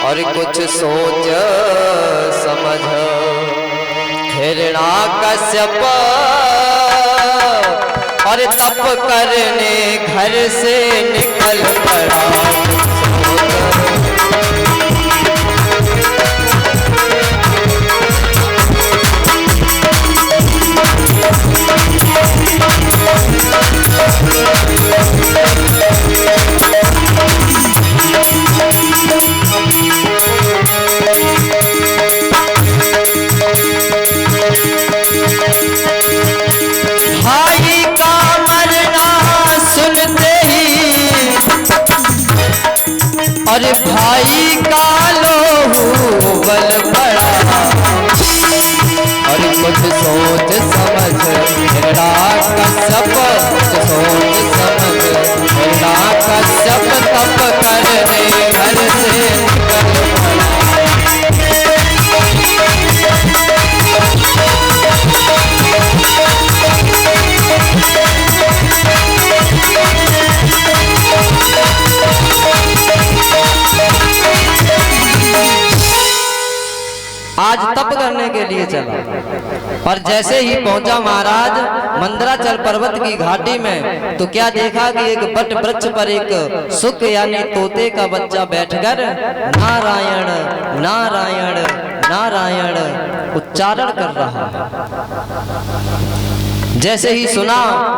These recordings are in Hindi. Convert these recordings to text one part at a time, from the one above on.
और कुछ सोच समझ हिरण्याकश्यप और तप करने घर से निकल पड़ा। भाई का मरना सुनते ही और भाई का लोहू बल पड़ा। और कुछ सोच समझ हिरण्याकश्यप, कुछ सोच समझ हिरण्याकश्यप तप करने घर से निकल पड़ा। आज तप करने के लिए चला और जैसे ही पहुंचा महाराज मंदराचल पर्वत की घाटी में, तो क्या देखा कि एक बट वृक्ष पर एक सुक यानी तोते का बच्चा बैठकर नारायण नारायण नारायण उच्चारण कर रहा है। जैसे ही सुना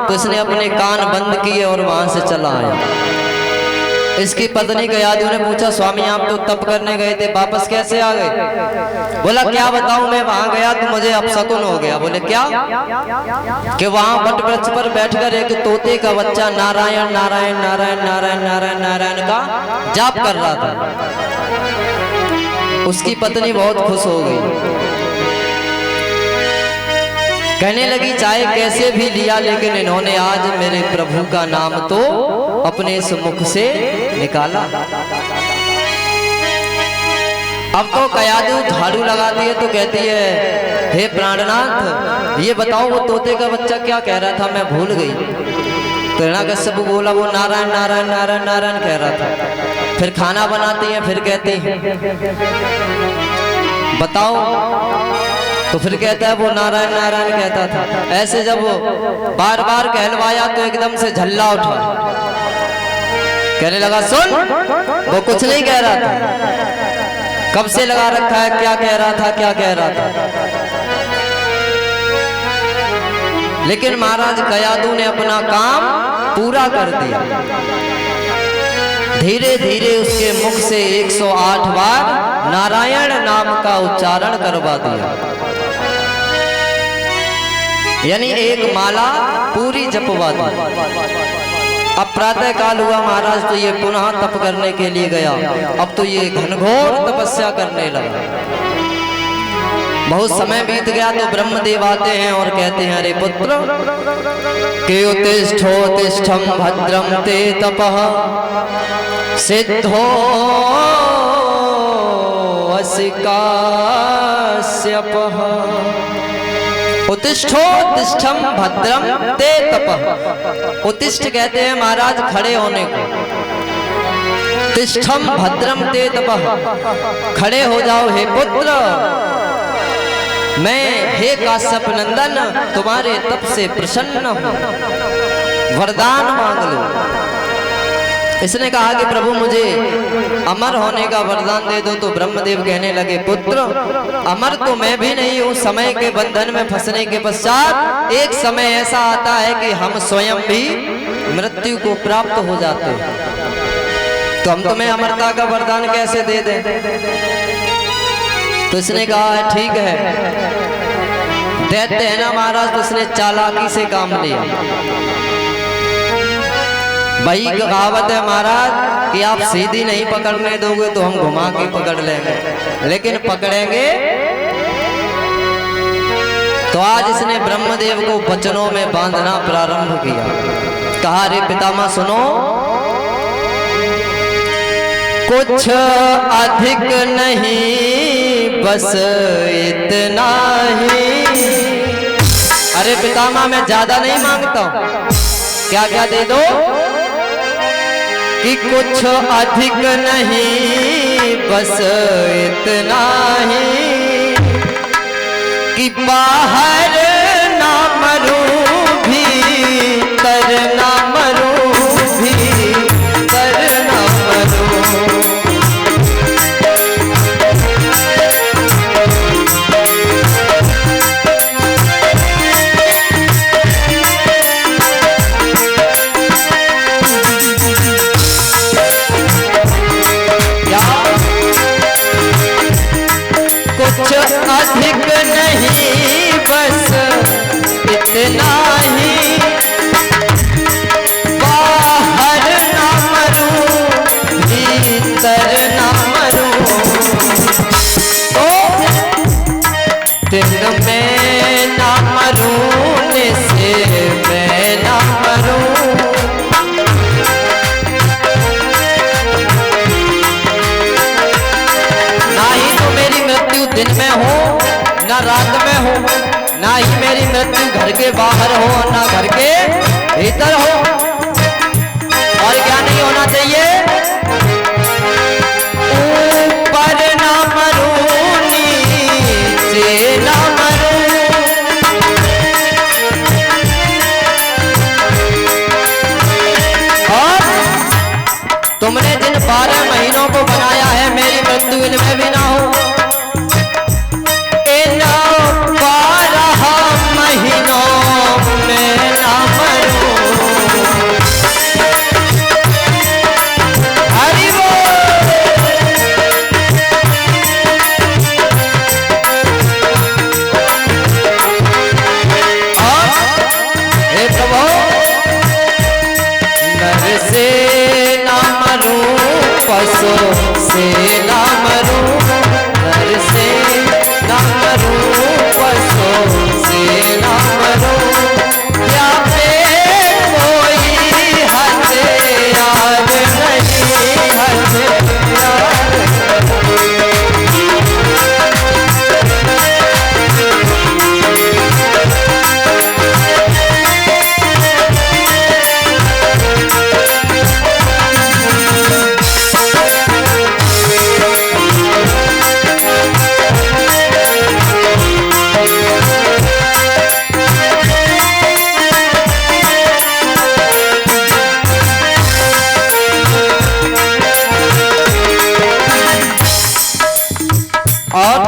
तो इसने अपने कान बंद किए और वहां से चला आया। इसकी पत्नी गयादू ने पूछा, स्वामी आप तो तप करने गए थे, वापस कैसे आ गए? बोला क्या बताऊं, मैं वहां गया तो मुझे अपशकुन हो गया। बोले क्या? कि वहां बट वृक्ष पर बैठकर एक तोते का बच्चा नारायण नारायण नारायण नारायण नारायण नारायण का जाप कर रहा था। उसकी पत्नी बहुत खुश हो गई, कहने लगी चाहे कैसे भी लिया लेकिन इन्होंने आज मेरे प्रभु का नाम तो अपने इस मुख से निकाला। अब तो गयादू झाड़ू लगाती है तो कहती है, हे प्राणनाथ ये बताओ वो तोते का बच्चा क्या कह रहा था, मैं भूल गई। तो हिरण्याकश्यप बोला वो नारायण नारायण नारायण नारायण कह रहा था। फिर खाना बनाती है, फिर कहती बताओ, तो फिर कहता है वो नारायण नारायण कहता था। ऐसे जब वो बार बार कहलवाया तो एकदम से झल्ला उठा, कहने लगा सुन वो कुछ नहीं कह रहा था, कब से लगा रखा है, क्या कह रहा था क्या कह रहा था। लेकिन महाराज गयादू ने अपना काम पूरा कर दिया। धीरे धीरे उसके मुख से 108 बार नारायण नाम का उच्चारण करवा दिया, यानी एक माला पूरी जपवा दी। अब प्रातः काल हुआ, महाराज तो ये पुनः तप करने के लिए गया। अब तो ये घनघोर तपस्या करने लगा। बहुत समय बीत गया तो ब्रह्मदेव आते हैं और कहते हैं, अरे पुत्र के उत्तिष्ठोत्तिष्ठं भद्रं ते तपः सिद्धो असि काश्यपः। उत्तिष्ठोत्तिष्ठं भद्रं ते तपः। उत्तिष्ठ कहते हैं महाराज खड़े होने को, तिष्ठं भद्रं ते तपः खड़े हो जाओ हे पुत्र, मैं हे काश्यप नंदन तुम्हारे तप से प्रसन्न हूं, वरदान मांग लो। इसने कहा कि प्रभु मुझे अमर होने का वरदान दे दो। तो ब्रह्मदेव कहने लगे, पुत्र अमर तो मैं भी नहीं हूं, समय के बंधन में फंसने के पश्चात एक समय ऐसा आता है कि हम स्वयं भी मृत्यु को प्राप्त हो जाते हैं, तो हम तुम्हें अमरता का वरदान कैसे दे दें। तो इसने कहा है ठीक है, दैत्य है ना महाराज, तो इसने चालाकी से काम लिया। भाई कहावत है महाराज कि आप सीधी नहीं पकड़ने दोगे तो हम घुमा के पकड़ लेंगे, लेकिन पकड़ेंगे। तो आज इसने ब्रह्मदेव को वचनों में बांधना प्रारंभ किया। कहा रे पितामह सुनो, कुछ अधिक नहीं बस इतना ही। अरे पितामह मैं ज्यादा नहीं मांगता हूं, क्या क्या दे दो कि कुछ अधिक नहीं बस इतना ही कि बाहर ना मरूं भीतर ना मरूं भीतर ना मरूं। कुछ अधिक नहीं बस इतना ही बाहर ना मरूं भीतर ना मरूं। ओ दिन में ना मरूं से मैं ना मरूं। ना ही तो मेरी मृत्यु दिन में हो ना रात में हो, ना ही मेरी मृत्यु घर के बाहर हो ना घर के भीतर हो। और क्या नहीं होना चाहिए? ऊपर ना मरूं नीचे ना मरूं। और तुमने जिन 12 महीनों को बनाया है मेरी मृत्यु इनमें भी ना हो। इन 12 महीनों में ना मरूं। हरि बोल। और हे प्रभु नर से ना मरूं पशु से ना मरूं। नर से ना मरूं पशु से ना मरूं। क्या पे कोई हथियार नहीं हथियार। और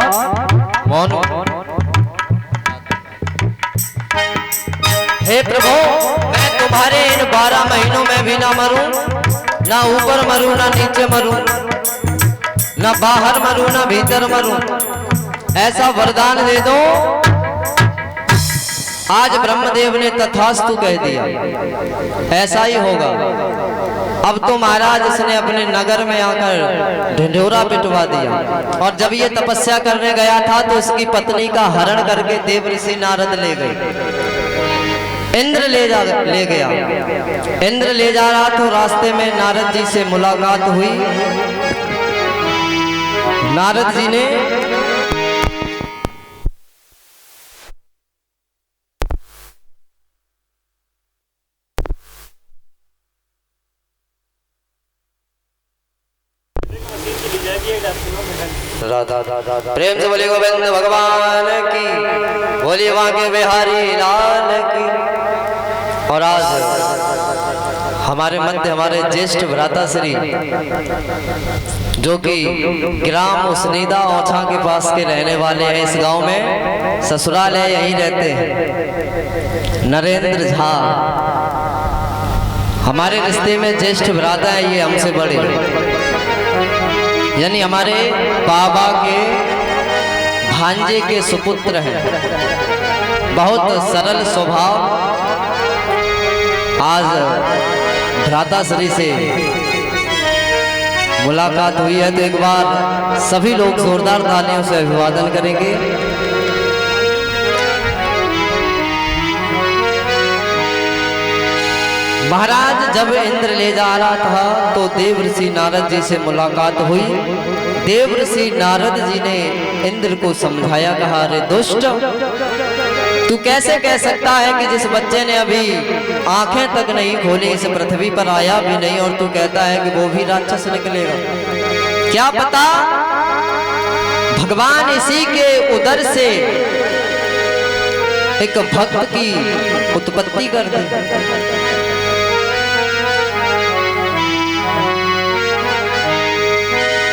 मौन। हे प्रभु मैं तुम्हारे इन 12 महीनों में भी ना मरूं, ना ऊपर मरूं ना नीचे मरूं, ना बाहर मरूं ना भीतर मरूं। ऐसा वरदान दे दो। आज ब्रह्मदेव ने तथास्तु कह दिया, ऐसा ही होगा। अब तो महाराज इसने अपने नगर में आकर ढिंढोरा पिटवा दिया। और जब ये तपस्या करने गया था तो उसकी पत्नी का हरण करके देव ऋषि नारद ले गए। इंद्र ले गया। इंद्र ले जा रहा तो रास्ते में नारद जी से मुलाकात हुई। नारद जी ने राधा प्रेम से बोले गोविंद भगवान की, बोली वहां के बिहारी लाल की। और आज हमारे मध्य हमारे ज्येष्ठ भ्राता श्री जो कि ग्राम उसनीदा औछा के पास के रहने वाले हैं, इस गांव में ससुराल है, यहीं रहते हैं, नरेंद्र झा हमारे रिश्ते में ज्येष्ठ भ्राता है। ये हमसे बड़े यानी हमारे बाबा के भांजे के सुपुत्र हैं। बहुत सरल स्वभाव। आज भ्राता श्री से मुलाकात हुई है तो एक बार सभी लोग जोरदार तालियों से अभिवादन करेंगे। महाराज जब इंद्र ले जा रहा था तो देव ऋषि नारद जी से मुलाकात हुई। देव ऋषि नारद जी ने इंद्र को समझाया, कहा अरे दुष्ट, तू कैसे कह सकता है कि जिस बच्चे ने अभी आंखें तक नहीं खोली, इस पृथ्वी पर आया भी नहीं, और तू कहता है कि वो भी राक्षस निकलेगा। क्या पता भगवान इसी के उदर से एक भक्त की उत्पत्ति कर दी।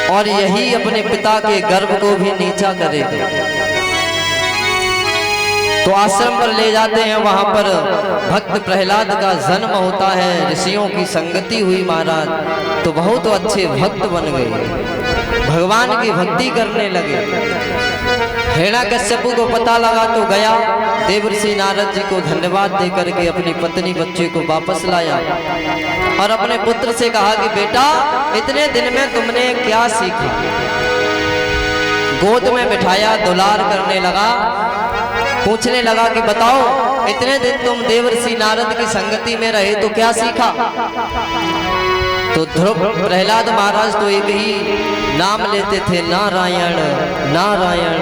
और यही अपने पिता के गर्भ को भी नीचा करेगा। तो आश्रम पर ले जाते हैं, वहां पर भक्त प्रहलाद का जन्म होता है। ऋषियों की संगति हुई महाराज, तो बहुत अच्छे भक्त बन गए, भगवान की भक्ति करने लगे। हिरण्यकश्यपु को पता लगा तो गया, देवर्षि नारद जी को धन्यवाद देकर के अपनी पत्नी बच्चे को वापस लाया और अपने पुत्र से कहा कि बेटा, इतने दिन में तुमने क्या सीखा। गोद में बिठाया, दुलार करने लगा, पूछने लगा कि बताओ, इतने दिन तुम देवर्षि नारद की संगति में रहे तो क्या सीखा। तो ध्रुव प्रहलाद महाराज तो एक ही नाम लेते थे, नारायण नारायण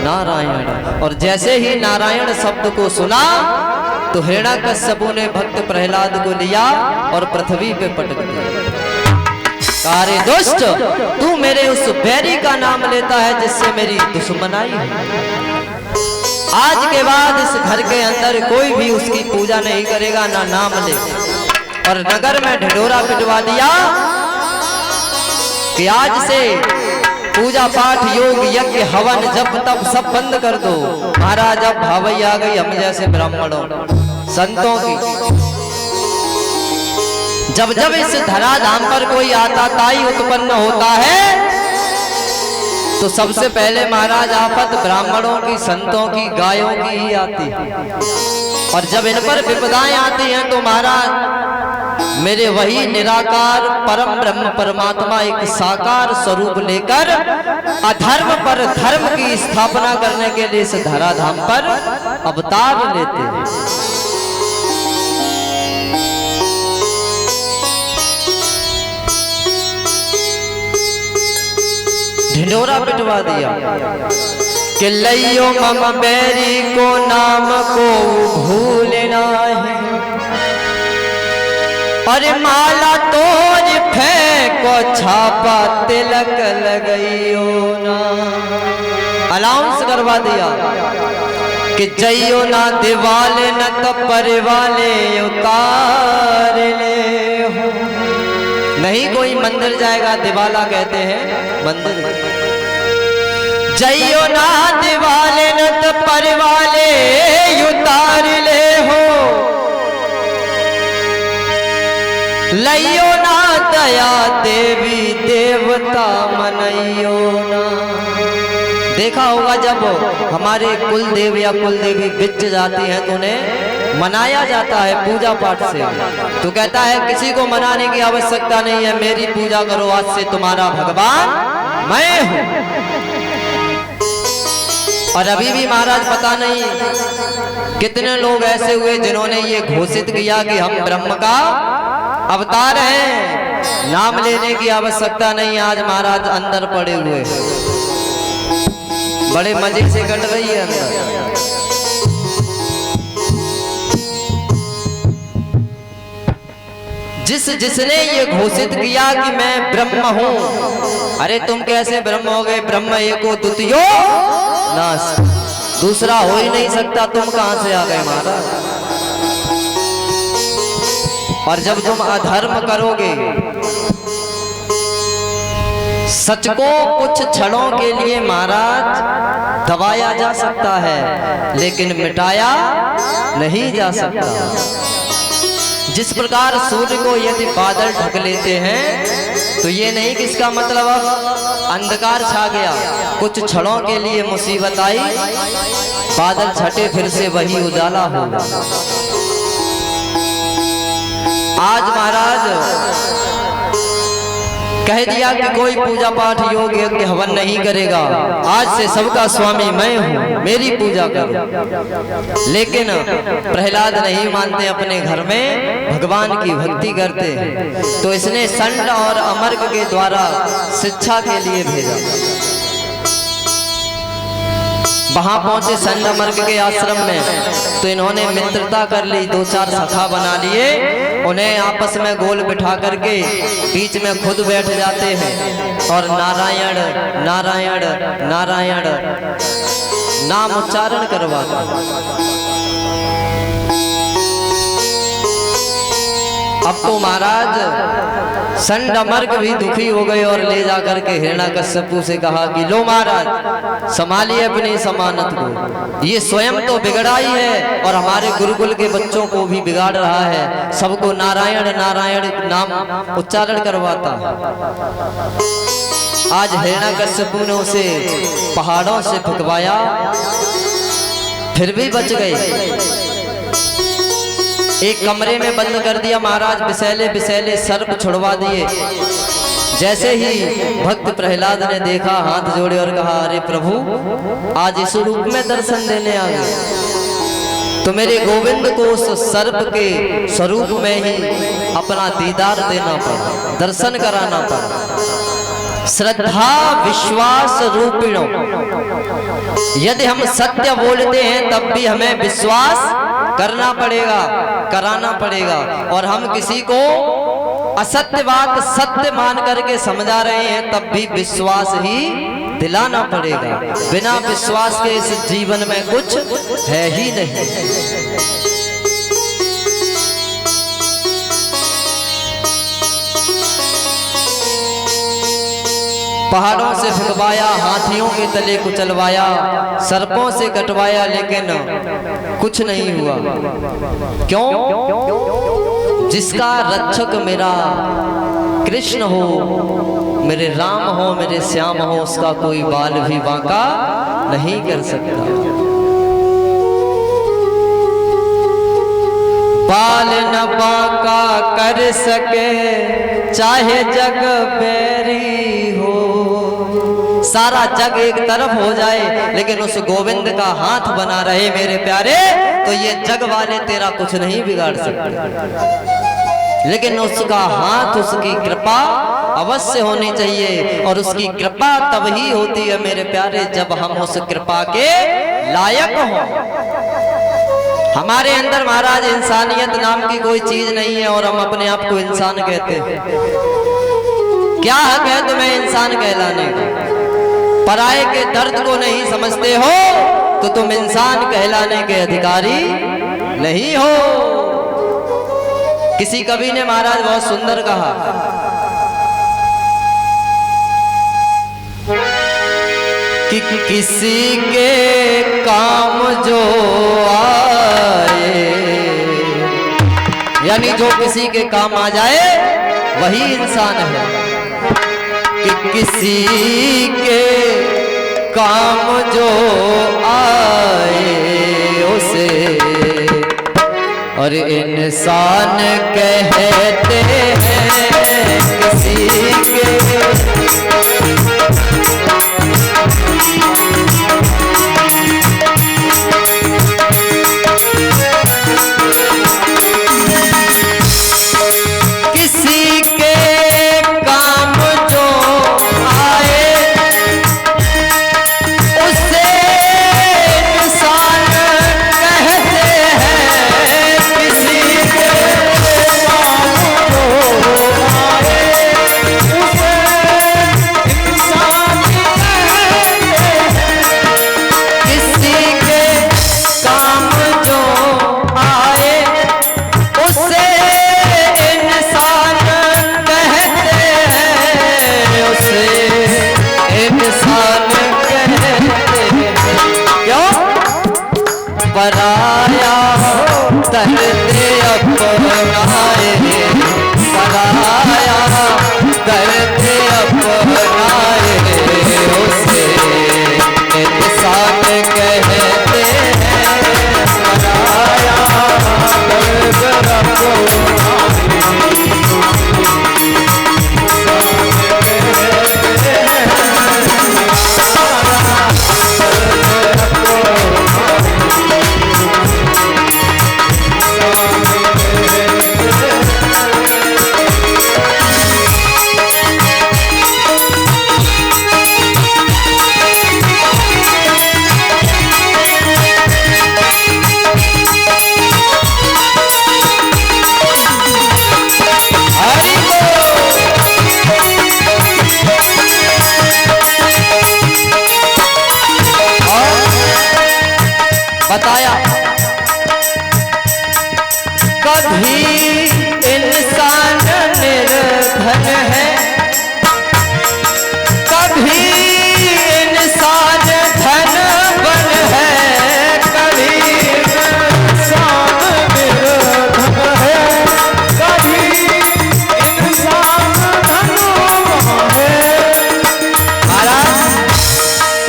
नारायण। और जैसे ही नारायण शब्द को सुना तो हिरण्यकश्यपु ने भक्त प्रहलाद को लिया और पृथ्वी पे पटक दिया। अरे दुष्ट, तू मेरे उस बैरी का नाम लेता है जिससे मेरी दुश्मनाई है। आज के बाद इस घर के अंदर कोई भी उसकी पूजा नहीं करेगा, ना नाम ले। और नगर में ढिढोरा पिटवा दिया कि आज से पूजा पाठ योग यज्ञ हवन जब तब सब बंद कर दो। महाराज अब भावई आ गई हम जैसे ब्राह्मणों संतों की। जब जब इस धराधाम पर कोई आता ताई उत्पन्न होता है तो सबसे पहले महाराज आफत ब्राह्मणों की, संतों की, गायों की ही आती है। और जब इन पर विपदाएं आती हैं तो महाराज मेरे वही निराकार परम ब्रह्म परमात्मा एक साकार स्वरूप लेकर अधर्म पर धर्म की स्थापना करने के लिए इस धराधाम पर अवतार लेते हैं। ढिंढोरा पिटवा दिया कि लइयो मम बैरी को नाम को भूलना है। अरे माला तोड़ फेंको छापा तिलक लगइयो ना। अनाउंस करवा दिया कि जइयो ना दिवाले न तो परिवाले उतार ले हो। नहीं कोई मंदिर जाएगा, दिवाला कहते हैं मंदिर। जइयो ना दिवाले न तो परिवाले उतार ले हो। लइयो ना दया देवी देवता मनइयो ना। देखा होगा जब हमारे कुल देव या कुल देवी बिच जाती हैं तो उन्हें मनाया जाता है पूजा पाठ से। तो कहता है किसी को मनाने की आवश्यकता नहीं है, मेरी पूजा करो, आज से तुम्हारा भगवान मैं हूं। और अभी भी महाराज पता नहीं कितने लोग ऐसे हुए जिन्होंने ये घोषित किया कि हम ब्रह्म का अवतार हैं, नाम लेने की आवश्यकता नहीं। आज महाराज अंदर पड़े हुए, बड़े मजे से कट रही है अंदर। जिसने ये घोषित किया कि मैं ब्रह्म हूं। अरे तुम कैसे ब्रह्म हो गए? ब्रह्म एको द्वितीयो नाश, दूसरा हो ही नहीं सकता। तुम कहां से आ गए महाराज? और जब तुम अधर्म करोगे, सच को कुछ क्षणों के लिए महाराज दबाया जा सकता है, लेकिन मिटाया नहीं जा सकता। जिस प्रकार सूर्य को यदि बादल ढक लेते हैं तो ये नहीं कि इसका मतलब अब अंधकार छा गया। कुछ क्षणों के लिए मुसीबत आई, बादल छटे, फिर से वही उजाला होगा। आज महाराज कह दिया कि कोई पूजा पाठ योग यज्ञ हवन नहीं करेगा, आज से सबका स्वामी मैं हूं, मेरी पूजा करो। लेकिन प्रहलाद नहीं मानते, अपने घर में भगवान की भक्ति करते हैं। तो इसने संड और अमर्क के द्वारा शिक्षा के लिए भेजा। वहां पहुंचे संडमर्क के आश्रम में, तो इन्होंने मित्रता कर ली, 2-4 सखा बना लिए, उन्हें आपस में गोल बिठा करके बीच में खुद बैठ जाते हैं और नारायण नारायण नारायण नाम उच्चारण करवाते। अब तो महाराज संडमर्क भी दुखी हो गए और ले जाकर के हिरण्याकश्यपु से कहा कि लो महाराज संभालिए अपनी समानत को, ये स्वयं तो बिगड़ा ही है और हमारे गुरुकुल के बच्चों को भी बिगाड़ रहा है, सबको नारायण नारायण नाम उच्चारण करवाता। आज हिरण्याकश्यपु ने उसे पहाड़ों से फुकवाया, फिर भी बच गए। एक कमरे में बंद कर दिया महाराज, विषैले विषैले सर्प छुड़वा दिए। जैसे ही भक्त प्रहलाद ने देखा, हाथ जोड़े और कहा, अरे प्रभु आज इस रूप में दर्शन देने आ गए, तो मेरे गोविंद को उस सर्प के स्वरूप में ही अपना दीदार देना पड़ा, दर्शन कराना पड़ा। श्रद्धा विश्वास रूपिणों, यदि हम सत्य बोलते हैं तब भी हमें विश्वास करना पड़ेगा, कराना पड़ेगा, और हम किसी को असत्य बात सत्य मान करके समझा रहे हैं तब भी विश्वास ही दिलाना पड़ेगा। बिना विश्वास के इस जीवन में कुछ है ही नहीं। पहाड़ों से फुकवाया, हाथियों के तले कुचलवाया, सर्पों से कटवाया, लेकिन कुछ नहीं हुआ। क्यों? जिसका रक्षक मेरा कृष्ण हो, मेरे राम हो, मेरे श्याम हो, उसका कोई बाल भी बांका नहीं कर सकता। बाल न बांका कर सके चाहे जग बैरी हो। सारा जग एक तरफ हो जाए लेकिन उस गोविंद का हाथ बना रहे मेरे प्यारे, तो ये जग वाले तेरा कुछ नहीं बिगाड़ सकते। लेकिन उसका हाथ, उसकी कृपा अवश्य होनी चाहिए, और उसकी कृपा तब ही होती है मेरे प्यारे जब हम उस कृपा के लायक हों। हमारे अंदर महाराज इंसानियत नाम की कोई चीज नहीं है और हम अपने आप को इंसान कहते हैं। क्या हक है तुम्हें इंसान कहलाने का? पराये के दर्द को नहीं समझते हो तो तुम इंसान कहलाने के अधिकारी नहीं हो। किसी कवि ने महाराज बहुत सुंदर कहा कि किसी के काम जो आए, यानी जो किसी के काम आ जाए वही इंसान है। कि किसी के काम जो आए उसे और इंसान कहते हैं। किसी के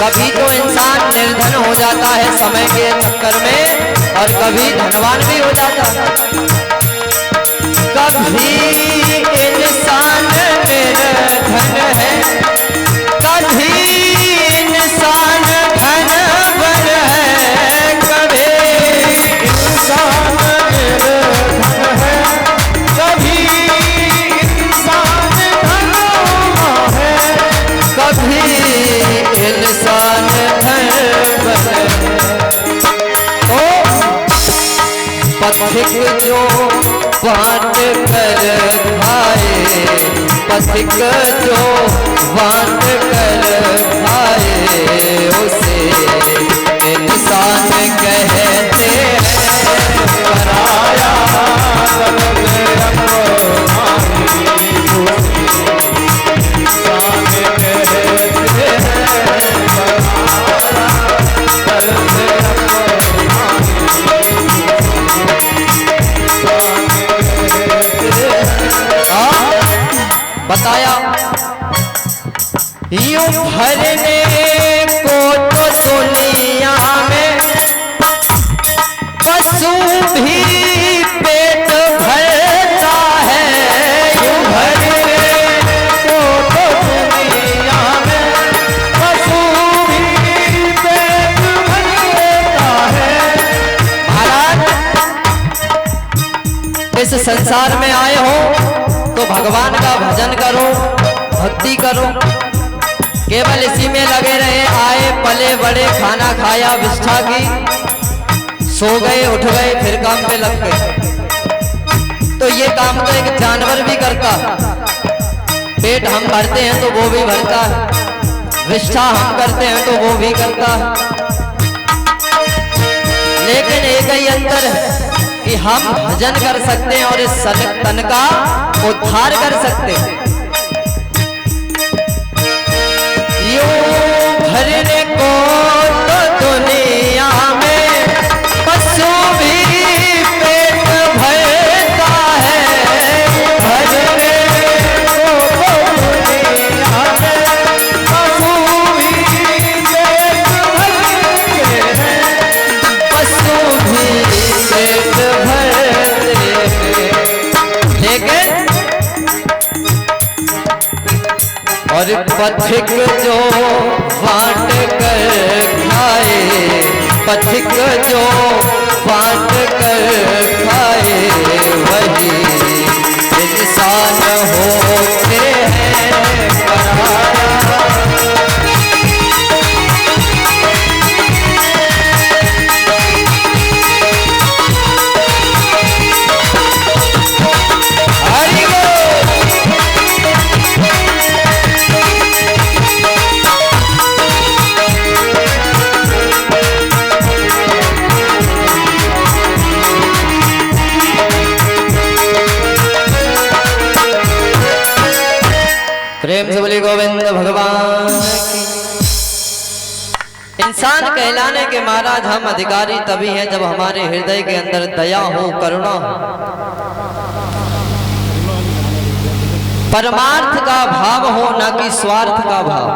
कभी तो इंसान निर्धन हो जाता है समय के चक्कर में, और कभी धनवान भी हो जाता है। कभी इंसान निर्धन है, कभी इंसान धनवान है, कभी इंसान निर्धन है, कभी इंसान धनवान है, कभी इंसान धनवान है। ओ पथिक जो बांट कर खाए, पथिक जो बांट कर खाए, उसे इंसान कहते हैं। पराया बताया यूं भरने को तो दुनिया में पशु भी पेट भरता है, यूं भरने को तो दुनिया में पशु भी पेट भरता है। महाराज इस संसार में आए हो तो भगवान का भजन करो, भक्ति करो, केवल इसी में लगे रहे। आए पले बड़े, खाना खाया विष्ठा की, सो गए उठ गए फिर काम पे लग गए। तो ये काम तो एक जानवर भी करता। पेट हम भरते हैं तो वो भी भरता है, विष्ठा हम करते हैं तो वो भी करता है, लेकिन एक ही अंतर है कि हम भजन कर सकते हैं और इस तन का उद्धार कर सकते हैं। यूं भरने को तो दुनिया में पशु भी पेट भरता है, भरने को तो दुनिया में पशु भी पेट भरते हैं, पशु भी पेट भरते हैं। लेकिन और पथिक जो बांट कर खाए, पथिक जो बांट कर खाए, वही इंसान होते हैं। पराया प्रेम से बोले गोविंद भगवान की। इंसान कहलाने के महाराज हम अधिकारी तभी हैं जब हमारे हृदय के अंदर दया हो, करुणा हो, परमार्थ का भाव हो, न कि स्वार्थ का भाव।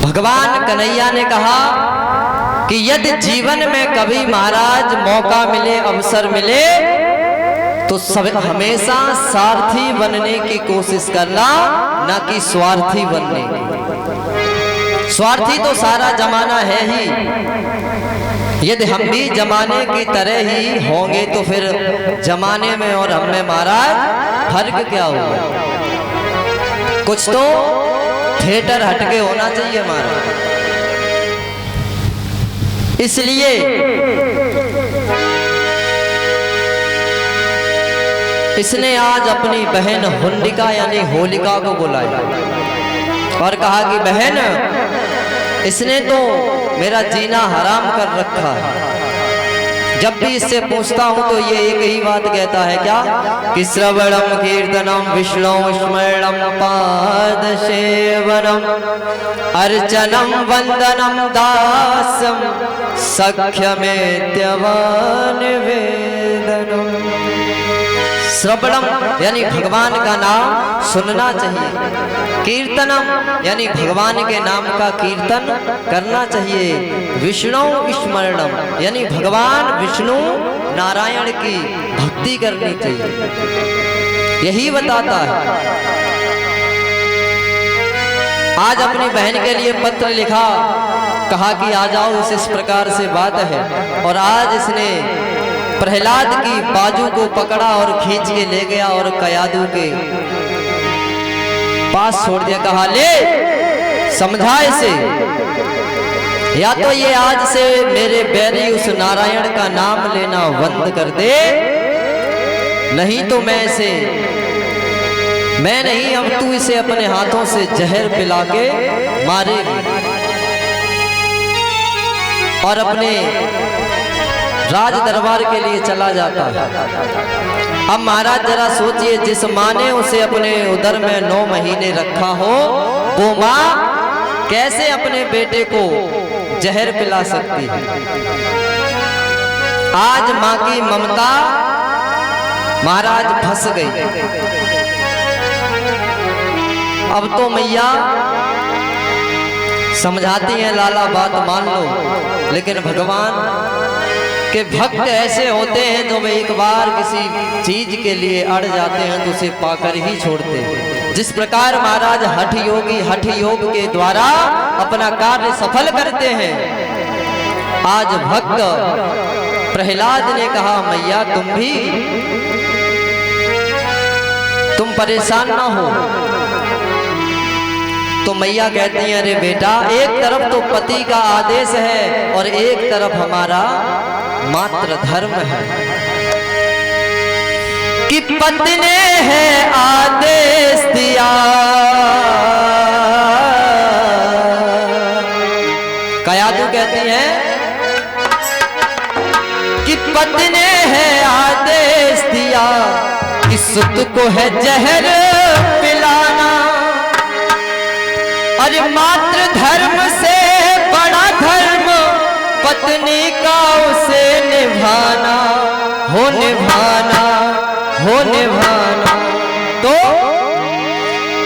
भगवान कन्हैया ने कहा कि यदि जीवन में कभी महाराज मौका मिले, अवसर मिले, तो सब हमेशा सारथी बनने की कोशिश करना, ना कि स्वार्थी बनने की। स्वार्थी तो सारा जमाना है ही। यदि हम भी जमाने की तरह ही होंगे तो फिर जमाने में और हम में महाराज फर्क क्या होगा? कुछ तो थिएटर हटके होना चाहिए महाराज। इसलिए इसने आज अपनी बहन हुंडिका यानी होलिका को बुलाया और कहा कि बहन, इसने तो मेरा जीना हराम कर रखा है। जब भी इससे पूछता हूं तो ये एक ही बात कहता है, क्या कि श्रवणम कीर्तनम विष्णु स्मरणम पाद सेवनम अर्चनम वंदनम दासम सख्यमेत्यवान वेदनम श्रवणम यानी भगवान का नाम सुनना चाहिए, कीर्तनम यानी भगवान के नाम का कीर्तन करना चाहिए, विष्णु स्मरणम यानी भगवान विष्णु नारायण की भक्ति करनी चाहिए। यही बताता है। आज अपनी बहन के लिए पत्र लिखा, कहा कि आ जाओ, इस प्रकार से बात है। और आज इसने प्रहलाद की बाजू को पकड़ा और खींच के ले गया और कयादू के पास छोड़ दिया। कहा ले समझा इसे, या तो ये आज से मेरे बैरी उस नारायण का नाम लेना बंद कर दे, नहीं तो मैं नहीं, अब तू इसे अपने हाथों से जहर पिला के मारेगी। और अपने राज दरबार के लिए चला जाता है। अब महाराज जरा सोचिए, जिस माँ ने उसे अपने उदर में 9 महीने रखा हो, वो माँ कैसे अपने बेटे को जहर पिला सकती है। आज माँ की ममता महाराज फंस गई। अब तो मैया समझाती हैं, लाला बात मान लो, लेकिन भगवान के भक्त ऐसे होते हैं जो एक बार किसी चीज के लिए अड़ जाते हैं तो उसे पाकर ही छोड़ते हैं। जिस प्रकार महाराज हठ योग के द्वारा अपना कार्य सफल करते हैं, आज भक्त प्रहलाद ने कहा मैया तुम परेशान ना हो। तो मैया कहती हैं, अरे बेटा, एक तरफ तो पति का आदेश है और एक तरफ हमारा मात्र धर्म है कि पति ने है आदेश दिया। कयादू कहती है कि पति ने है आदेश दिया कि सुत को है जहर पिलाना। अरे मात्र धर्म से बड़ा धर्म पत्नी का उसे निभाना हो, निभाना हो, निभाना। तो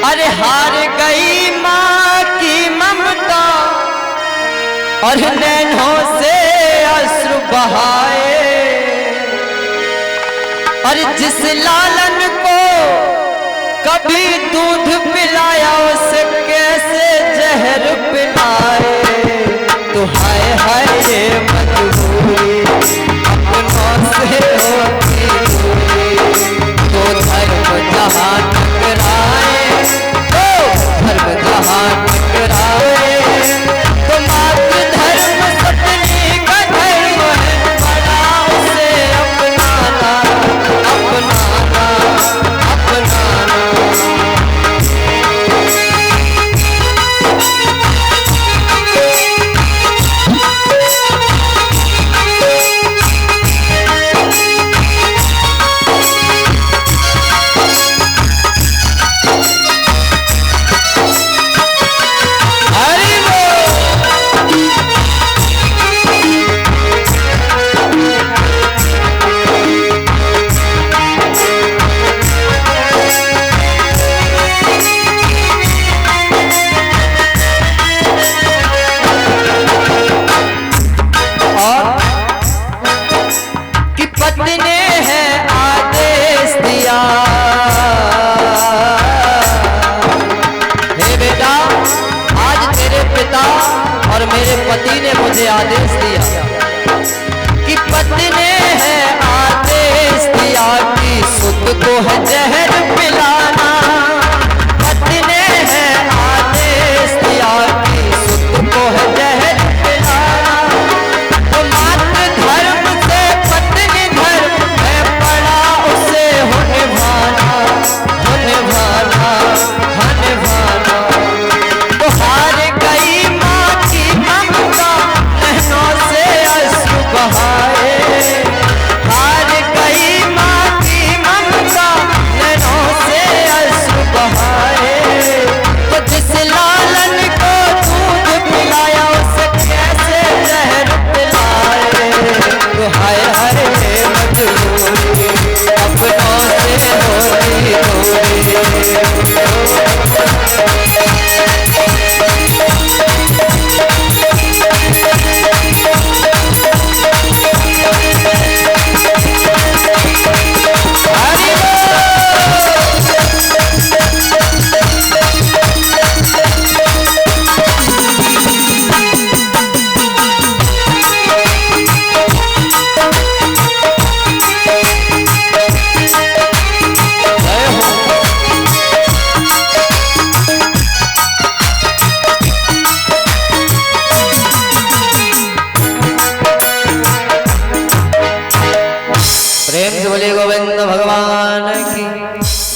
अरे हार गई माँ की ममता और नैनों से अश्रु बहाए। अरे जिस लालन को कभी दूध पिलाया उसे कैसे जहर पिलाए। तो हाय हाय ये मजबूरी अपनों से होती तो धर्म जहाँ टकराए, तो धर्म जहाँ टकराए। तो मात्र धर्म पत्नी का धर्म है, बड़ा उसे अपनाना अपनाना।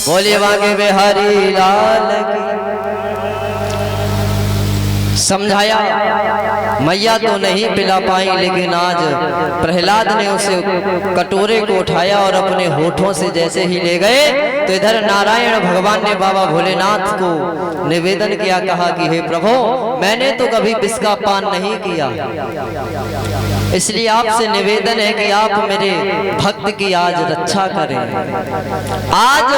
बोलिए बांके बिहारी लाल की। समझाया मैया तो नहीं पिला पाई, लेकिन आज प्रहलाद ने उसे कटोरे को उठाया और अपने होठों से जैसे ही ले गए तो इधर नारायण भगवान ने बाबा भोलेनाथ को निवेदन किया, कहा कि हे प्रभु, मैंने तो कभी विष का पान नहीं किया, इसलिए आपसे निवेदन है कि आप मेरे भक्त की आज रक्षा करें। आज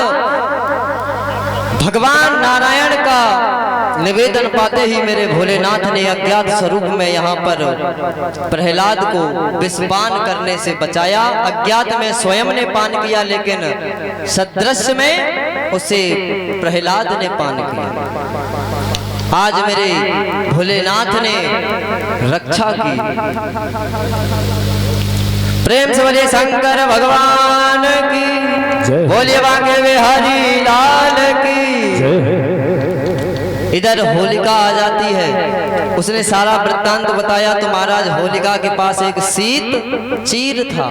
भगवान नारायण का निवेदन पाते ही मेरे भोलेनाथ ने अज्ञात स्वरूप में यहाँ पर प्रहलाद को विषपान करने से बचाया। अज्ञात में स्वयं ने पान किया, लेकिन सदृश्य में उसे प्रहलाद ने पान किया। आज मेरे भोलेनाथ ने रक्षा की। प्रेम से बोलिए शंकर भगवान की, बोलिए बांके बिहारी लाल की। इधर होलिका आ जाती है, उसने सारा वृत्तांत बताया। तो महाराज होलिका के पास एक शीत चीर था,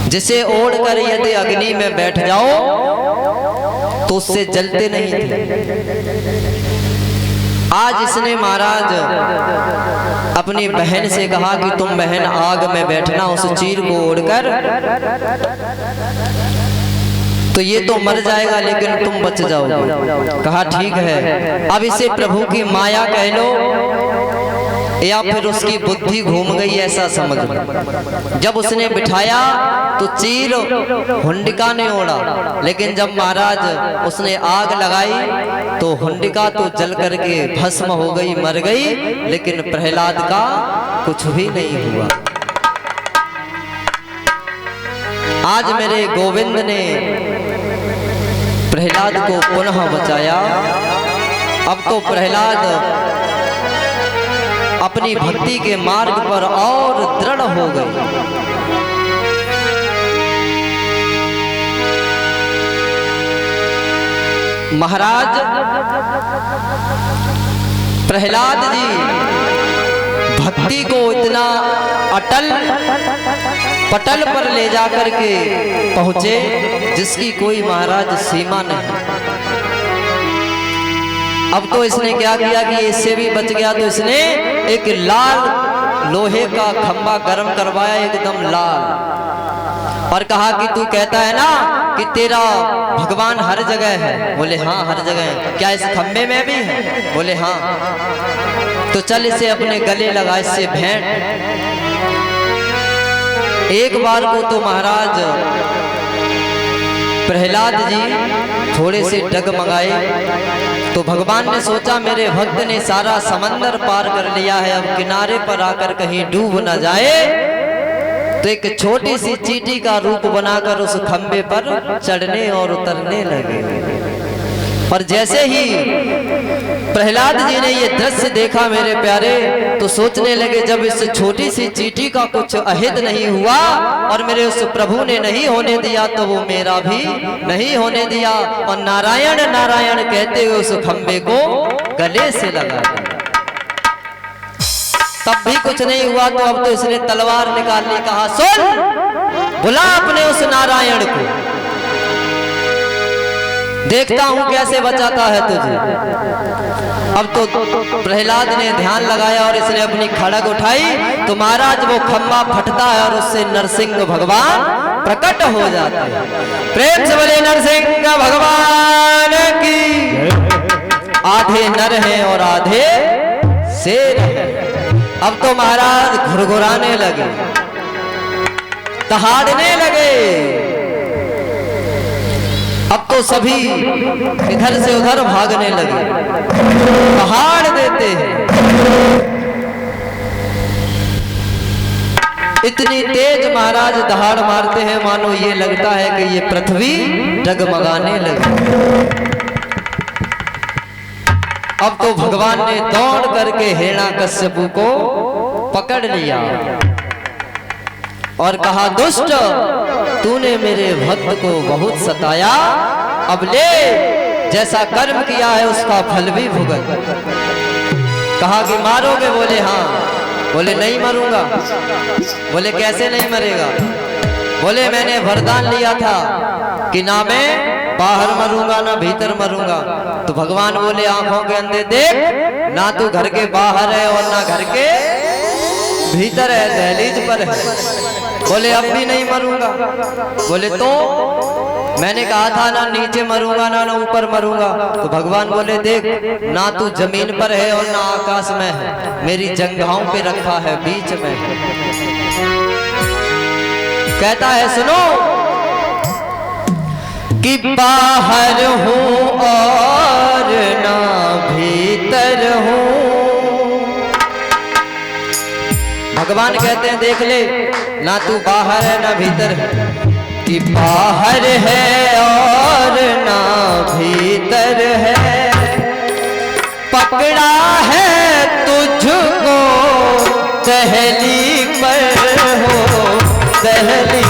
जिसे ओढ़कर यदि अग्नि में बैठ जाओ तो उससे जलते नहीं थे। आज इसने महाराज अपनी बहन से कहा कि तुम बहन आग में बैठना उस चीर को ओढ़कर, तो ये तो मर जाएगा लेकिन तुम बच जाओगे। कहा ठीक है। अब इसे प्रभु की माया कह लो या फिर उसकी बुद्धि घूम गई, ऐसा समझ लो। जब उसने बिठाया तो चीर हुंडिका ने ओढ़ा, लेकिन जब महाराज उसने आग लगाई तो हुंडिका तो जल करके भस्म हो गई, मर गई, लेकिन प्रहलाद का कुछ भी नहीं हुआ। आज मेरे गोविंद ने प्रहलाद को पुनः बचाया। अब तो प्रहलाद अपनी भक्ति के मार्ग पर और दृढ़ हो गए। महाराज प्रहलाद जी भक्ति को इतना अटल पटल पर ले जाकर के पहुंचे जिसकी कोई महाराज सीमा नहीं। अब तो इसने क्या किया कि इससे भी बच गया, तो इसने एक लाल लोहे का खंबा गर्म करवाया, एकदम लाल, और कहा कि तू कहता है ना कि तेरा भगवान हर जगह है। बोले हाँ हर जगह है। क्या इस खंबे में भी है? बोले हाँ। तो चल इसे अपने गले लगा, इससे भेंट। एक बार को तो महाराज प्रहलाद जी थोड़े से डगमगाए, तो भगवान ने सोचा मेरे भक्त ने सारा समंदर पार कर लिया है, अब किनारे पर आकर कहीं डूब न जाए, तो एक छोटी सी चींटी का रूप बनाकर उस खंबे पर चढ़ने और उतरने लगे। और जैसे ही प्रहलाद जी ने ये दृश्य देखा मेरे प्यारे, तो सोचने लगे जब इस छोटी सी चींटी का कुछ अहित नहीं हुआ और मेरे उस प्रभु ने नहीं होने दिया, तो वो मेरा भी नहीं होने दिया। और नारायण नारायण कहते हुए उस खंबे को गले से लगा दिया। तब भी कुछ नहीं हुआ, तो अब तो इसने तलवार निकाल ली, कहा सुन, बुला अपने उस नारायण को, देखता हूं कैसे बचाता है तुझे। अब तो प्रहलाद ने ध्यान लगाया और इसने अपनी खड़ग उठाई, तो महाराज वो खंबा फटता है और उससे नरसिंह भगवान प्रकट हो जाते हैं। प्रेम से बोले नरसिंह भगवान की। आधे नर हैं और आधे शेर हैं। अब तो महाराज घुरघुराने लगे, दहाड़ने लगे। अब तो सभी इधर से उधर भागने लगे, दहाड़ देते हैं। इतनी तेज महाराज दहाड़ मारते हैं मानो ये लगता है कि ये पृथ्वी डगमगाने लगी। अब तो भगवान ने दौड़ करके हिरण्याकश्यपु को पकड़ लिया और कहा दुष्ट, तूने मेरे भक्त को बहुत सताया, अब ले, जैसा कर्म किया है उसका फल भी भुगत। कहा कि मारोगे? बोले हाँ। बोले नहीं मरूंगा। बोले कैसे नहीं मरेगा? बोले मैंने वरदान लिया था कि ना मैं बाहर मरूंगा ना भीतर मरूंगा। तो भगवान बोले आंखों के अंदर देख, ना तू घर के बाहर है और ना घर के भीतर है, दहलीज पर है। बोले अब भी नहीं मरूंगा। बोले तो मैंने कहा था ना नीचे मरूंगा ना ऊपर मरूंगा। तो भगवान बोले देख, ना तू जमीन पर है और ना आकाश में है, मेरी जंघाओं पे रखा है, बीच में है। कहता है सुनो कि बाहर हूं और ना भीतर हूं। भगवान कहते हैं देख ले, ना तू बाहर है ना भीतर है, कि बाहर है और ना भीतर है। पकड़ा है तुझको दहली पर हो, दहली